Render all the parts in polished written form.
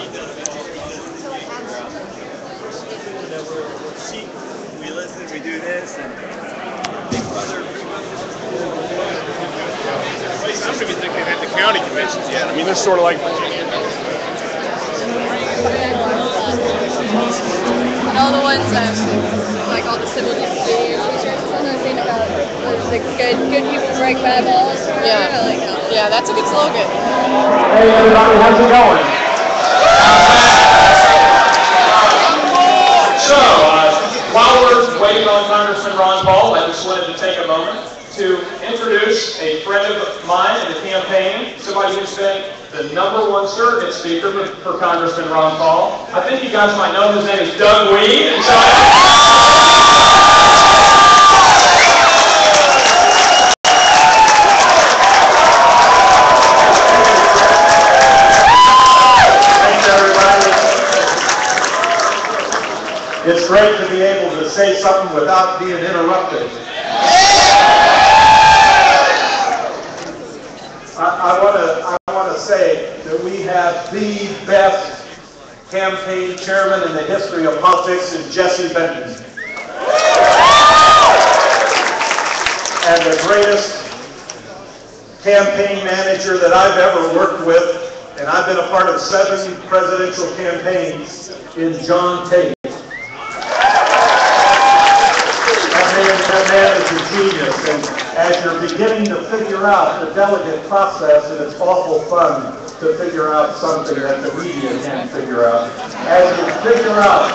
We listen, we do this, and I'm going to be thinking at the county conventions yet. I mean, they're sort of like. And all the ones like all the civil disobedience t-shirts and I've seen about like good people break bad laws. Yeah. I like that. Yeah, that's a good slogan. Hey everybody, how's it going? So, while we're waiting on Congressman Ron Paul, I just wanted to take a moment to introduce a friend of mine in the campaign, somebody who's been the #1 surrogate speaker for Congressman Ron Paul. I think you guys might know him. His name is Doug Weed. And so thanks, everybody. It's great to be able to say something without being interrupted. I want to say that we have the best campaign chairman in the history of politics in Jesse Benton. And the greatest campaign manager that I've ever worked with, and I've been a part of 7 presidential campaigns, is John Tate. That man is a genius, and as you're beginning to figure out the delegate process, and it's awful fun to figure out something that the media can't figure out. As you figure out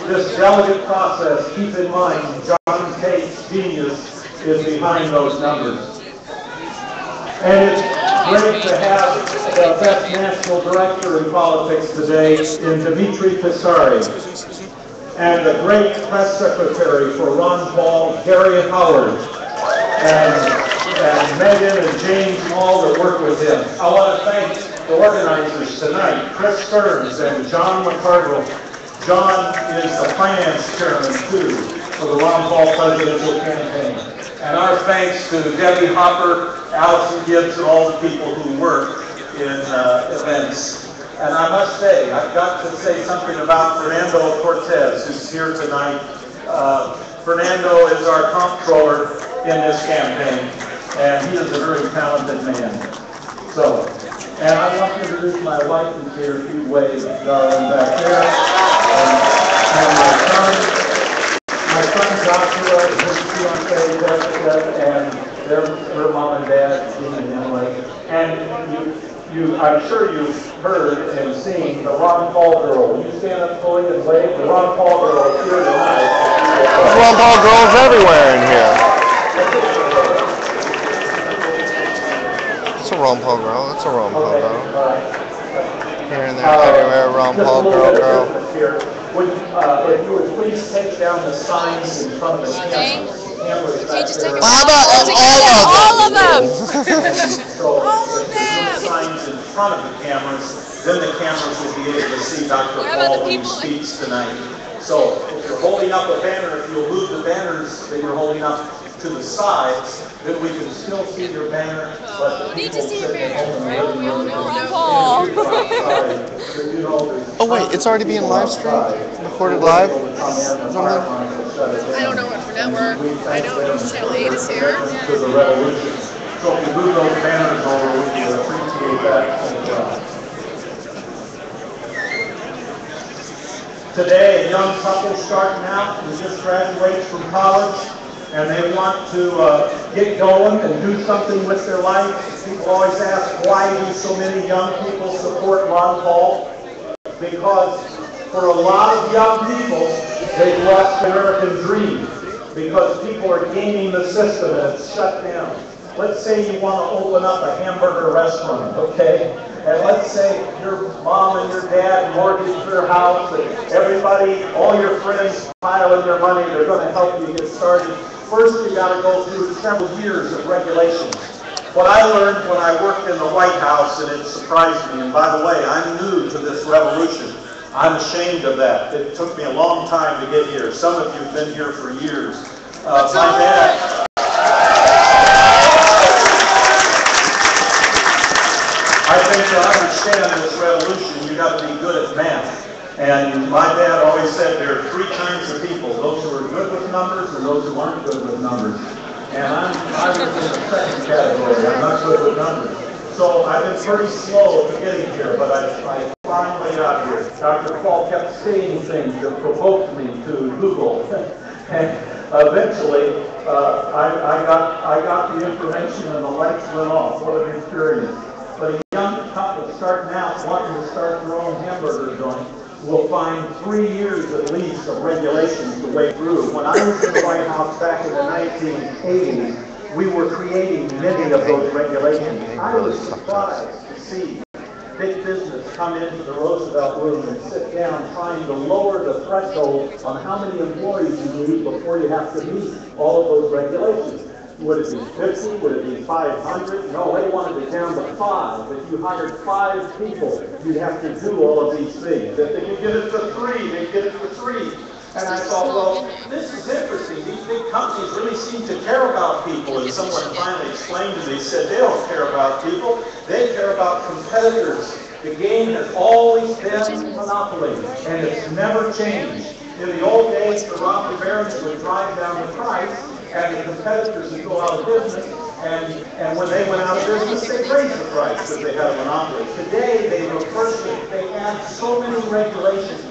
this delegate process, keep in mind John Tate's genius is behind those numbers. And it's great to have the best national director in politics today in Dimitri Pissari, and the great press secretary for Ron Paul, Gary Howard, and Megan and James all that work with him. I want to thank the organizers tonight, Chris Stearns and John McCardle. John is the finance chairman, too, for the Ron Paul presidential campaign. And our thanks to Debbie Hopper, Allison Gibbs, and all the people who work in events. And I must say, I've got to say something about Fernando Cortez, who's here tonight. Fernando is our comptroller in this campaign, and he is a very talented man. So, and I want to introduce my wife who's here, if you wave, darling, back there. And my son Joshua is his fiance, Jessica, and her mom and dad, Jean and Emily. And I'm sure you've heard and seen the Ron Paul girl. Will you stand up fully and wave? The Ron Paul girl is here tonight. There's Ron Paul girls everywhere in here. It's a Ron Paul girl. It's a Ron Paul girl. Here and there, everywhere, Ron Paul girl. If you would please take down the signs in front of the cameras. How about all of them? All of them! Signs in front of the cameras, then the cameras will be able to see Dr. Paul when he speaks tonight. So if you're holding up a banner, if you'll move the banners that you're holding up to the sides, then we can still see your banner. But the Need to people see your sitting at banner. home in the living room, Paul. Oh wait, it's already being live streamed? Recorded live? I don't know what for network. I know Channel 8 is here. To the revolution. So if you move those banners over, we can appreciate that. Today, a young couple starting out who just graduates from college, and they want to get going and do something with their life. People always ask, why do so many young people support Ron Paul? Because for a lot of young people, they've lost the American dream because people are gaming the system and it's shut down. Let's say you want to open up a hamburger restaurant, okay? And let's say your mom and your dad mortgage their house and everybody, all your friends pile in their money, they're going to help you get started. First, you got to go through several years of regulations. What I learned when I worked in the White House, and it surprised me, and by the way, I'm new to this revolution. I'm ashamed of that. It took me a long time to get here. Some of you have been here for years. My dad... I think to understand this revolution, you got to be good at math. And my dad always said there are three kinds of people: those who are good with numbers and those who aren't good with numbers. And I was in the second category. I'm not good with numbers. So I've been pretty slow at getting here, but I finally got here. Dr. Paul kept saying things that provoked me to Google. And eventually, I got the information and the lights went off. What an experience. But a young couple starting out, wanting to start their own hamburger joint, will find 3 years at least of regulations to wade through. When I was in the White House back in the 1980s, we were creating many of those regulations. I was surprised to see big business come into the Roosevelt room and sit down trying to lower the threshold on how many employees you need before you have to meet all of those regulations. Would it be 50? Would it be 500? No, they wanted it down to 5. If you hired 5 people, you'd have to do all of these things. If they could get it for 3, they'd get it for 3. And I thought, well, this is interesting. These big companies really seem to care about people. And someone finally explained to me, said they don't care about people. They care about competitors. The game has always been monopoly, and it's never changed. In the old days, the robber barons would drive down the price, and the competitors would go out of business. And when they went out of business, they raised the price because they had a monopoly. Today, they reverse it. They add so many regulations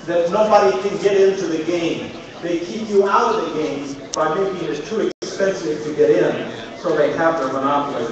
that nobody can get into the game. They keep you out of the game by making it too expensive to get in, so they have their monopoly.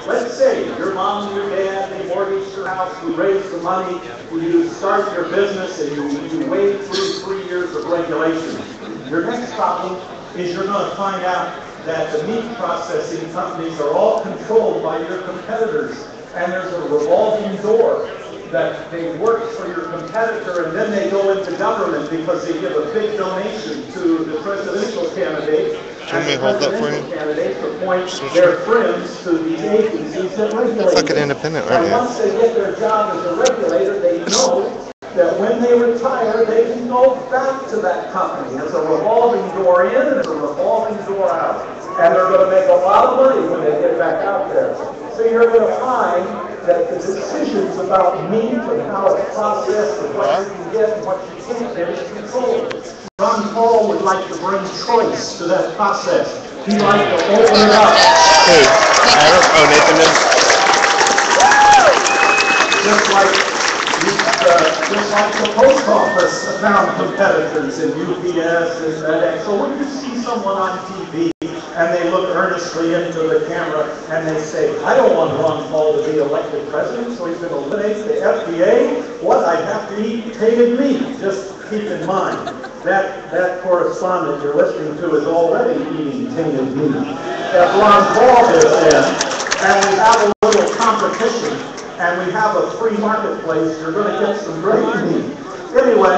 Let's say your mom and your dad, they mortgaged your house, you raised the money, you start your business, and you wade through 3 years of regulations. Your next problem is you're going to find out that the meat processing companies are all controlled by your competitors, and there's a revolving door that they work for your competitor, and then they go into government because they give a big donation to the presidential candidate. Can we hold that for you? Candidates appoint their friends to these agencies that regulate. It's like an independent, aren't And you? once they get their job as a regulator, they know that when they retire, they can go back to that company. There's a revolving door in and a revolving door out. And they're going to make a lot of money when they get back out there. So you're going to find that the decisions about meat and how it's processed and what you can get and what you can't get is controlled. Ron Paul would like to bring choice to that process. He'd like to open it up. Who? Adam? Oh, Nathan is? Just like the post office found competitors in UPS and FedEx. So when you see someone on TV and they look earnestly into the camera and they say, I don't want Ron Paul to be elected president, so he's going to eliminate the FDA. What? I have to eat tainted meat. Just keep in mind, that correspondent you're listening to is already eating tainted meat. If Ron Paul is in, and we have a little competition, and we have a free marketplace, you're going to get some great meat. Anyway,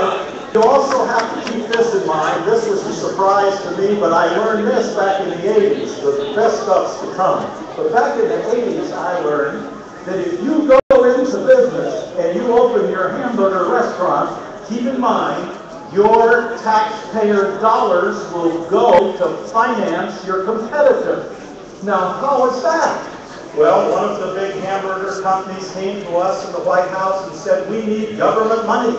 you also have to keep this in mind. This was a surprise to me, but I learned this back in the 80s. The best stuff's to come. But back in the 80s, I learned that if you go into business and you open your hamburger restaurant, keep in mind, your taxpayer dollars will go to finance your competitor. Now, how is that? Well, one of the big hamburger companies came to us in the White House and said, we need government money.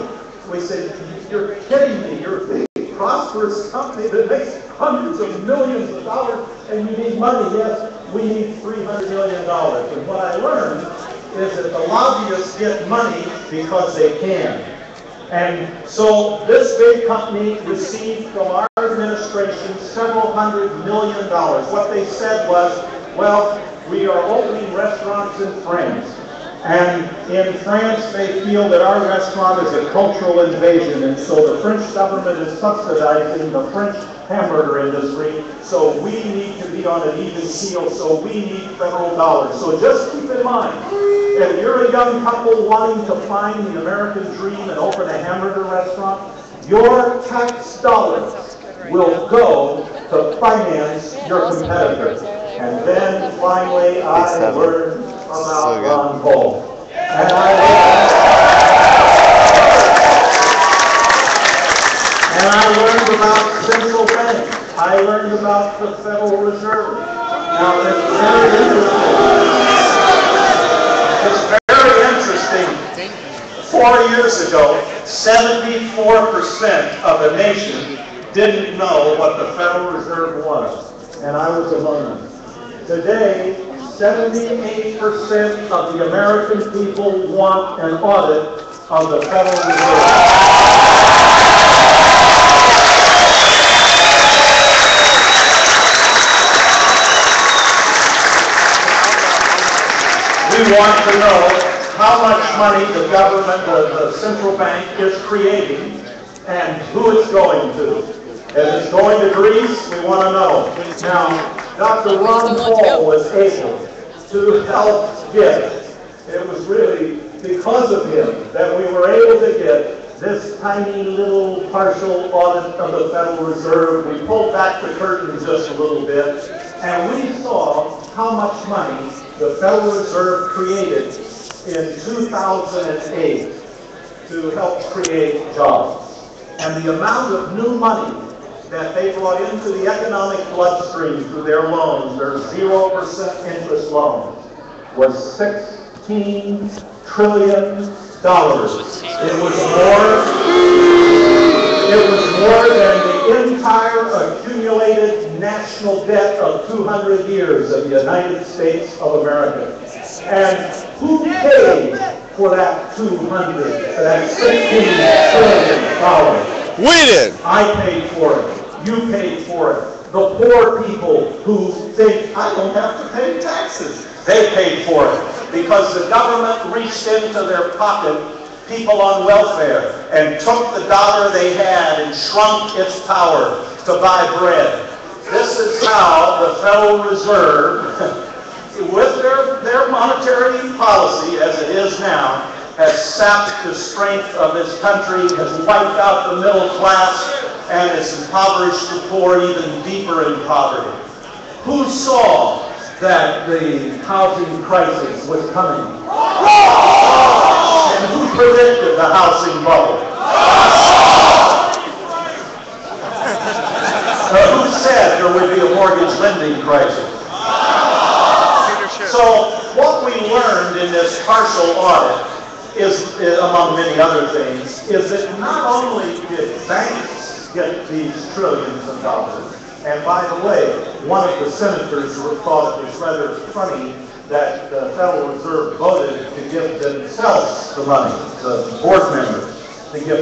We said, you're kidding me. You're a big, prosperous company that makes hundreds of millions of dollars, and you need money. Yes, we need $300 million. And what I learned is that the lobbyists get money because they can. And so this big company received from our administration several $100 million. What they said was, well, we are opening restaurants in France. And in France, they feel that our restaurant is a cultural invasion. And so the French government is subsidizing the French hamburger industry. So we need to be on an even keel. So we need federal dollars. So just keep in mind, if you're a young couple wanting to find the American dream and open a hamburger restaurant, your tax dollars will go to finance your competitor. And then finally, I learned about Ron Paul. And I learned about central banks. I learned about the Federal Reserve. Now, it's very interesting. It's very interesting. 4 years ago, 74% of the nation didn't know what the Federal Reserve was, and I was among them. Today, 78% of the American people want an audit of the Federal Reserve. We want to know how much money the government, the central bank, is creating and who it's going to. If it's going to Greece, we want to know. Now, Dr. Ron Paul was able to help get. It was really because of him that we were able to get this tiny little partial audit of the Federal Reserve. We pulled back the curtain just a little bit, and we saw how much money the Federal Reserve created in 2008 to help create jobs. And the amount of new money that they brought into the economic bloodstream through their loans, their 0% interest loans, was $16 trillion. It was more than the entire accumulated national debt of 200 years of the United States of America. And who paid for that 200, that $16 trillion? We did. I paid for it. You paid for it. The poor people who think, I don't have to pay taxes, they paid for it. Because the government reached into their pocket, people on welfare, and took the dollar they had and shrunk its power to buy bread. This is how the Federal Reserve, with their monetary policy as it is now, has sapped the strength of this country, has wiped out the middle class, and has impoverished the poor even deeper in poverty. Who saw that the housing crisis was coming? And who predicted the housing bubble? Who said there would be a mortgage lending crisis? So what we learned in this partial audit is, among many other things, is that not only did banks get these trillions of dollars, and by the way, one of the senators thought it was rather funny that the Federal Reserve voted to give themselves the money, the board members, to give